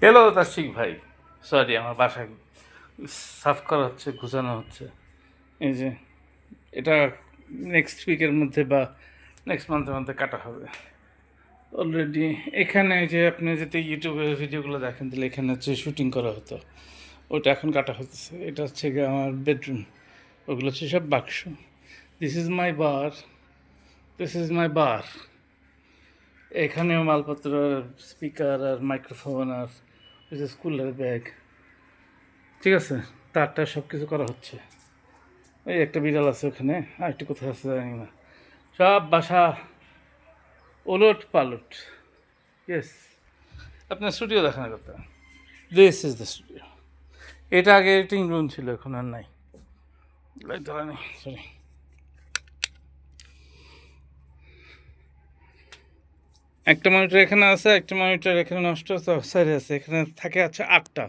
Hello Tashik ভাই, sorry আমার বাসায় সাফ করা হচ্ছে, গুছানো হচ্ছে। এই যে এটা নেক্সট উইকের মধ্যে বা নেক্সট মান্থের মধ্যে কাটা হবে অলরেডি। এখানে যে আপনি যদি ইউটিউবে ভিডিওগুলো দেখেন তাহলে এখানে হচ্ছে শুটিং করা হতো, ওটা এখন কাটা হতেছে। এটা হচ্ছে গিয়ে আমার বেডরুম, ওগুলো হচ্ছে সব বাক্স। This is my bar, this is my bar. এখানেও মালপত্র, স্পিকার আর মাইক্রোফোন আর ওই যে স্কুলের ব্যাগ, ঠিক আছে, তারটা সব কিছু করা হচ্ছে। এই একটা বিড়াল আছে ওখানে, আর একটু কোথায় আছে জানি না। সব বাসা ওলট পালট। ইয়েস, আপনার স্টুডিও দেখানোর কথা। This is the studio. এটা আগে এডিটিং রুম ছিল, এখন আর নাই। লাইট ধরা নেই, সরি। একটা মনিটর এখানে আছে, একটা মনিটর এখানে নষ্ট আছে, সাইডে আছে। এখানে থাকে আছে 8টা,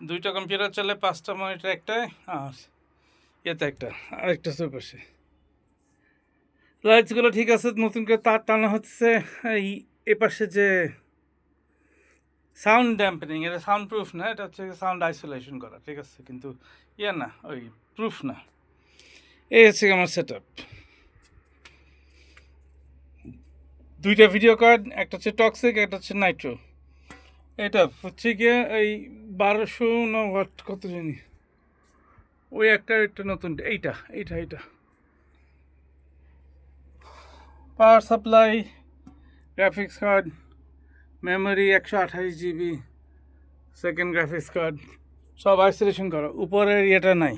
2টা কম্পিউটার চলে, 5টা মনিটর একটায়, আর ইয়েতে একটা, আরেকটা পাশে। লাইটসগুলো ঠিক আছে, নতুন করে তার টানা হচ্ছে। এই এপাশে যে সাউন্ড ড্যাম্পেনিং, এটা সাউন্ড প্রুফ না, এটা হচ্ছে সাউন্ড আইসোলেশন করা, ঠিক আছে, কিন্তু ইয়ে না, ওই প্রুফ না। এই হচ্ছে আমার সেট আপ। 2টা ভিডিও কার্ড, একটা হচ্ছে টক্সিক, একটা হচ্ছে নাইট্রো। এটা হচ্ছে গিয়ে এই 1200 না ওয়াট কত জানি, ওই একটা নতুন, এইটা এইটা এইটা। Power supply, graphics card, memory 128 GB, second graphics card, সব আইসোলেশন করা। উপরের ইয়েটা নাই,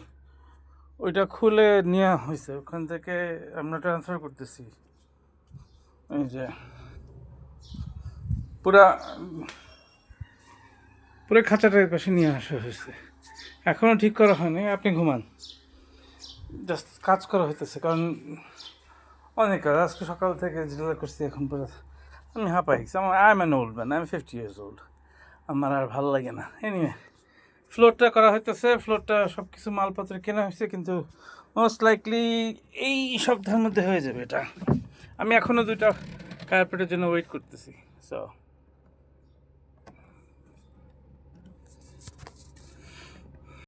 ওইটা খুলে নেওয়া হয়েছে, ওখান থেকে আমরা ট্রান্সফার করতেছি। এই যে পুরা পুরো খাঁচাটার পাশে নিয়ে আসা হয়েছে, এখনও ঠিক করা হয়নি। আপনি ঘুমান, জাস্ট কাজ করা হইতেছে, কারণ অনেক কাজ। আজকে সকাল থেকে যেটা করছি এখন পরে আমি হাঁপাই গেছি। I am an old man, I am 50 years old, আমার আর ভালো লাগে না। এনিওয়ে, ফ্লোরটা করা হইতেছে, ফ্লোরটা সব কিছু মালপত্র কেনা হয়েছে, কিন্তু মোস্ট লাইকলি এই সপ্তাহের মধ্যে হয়ে যাবে এটা। আমি এখনও 2টা কার্পেটের জন্য ওয়েট করতেছি। সো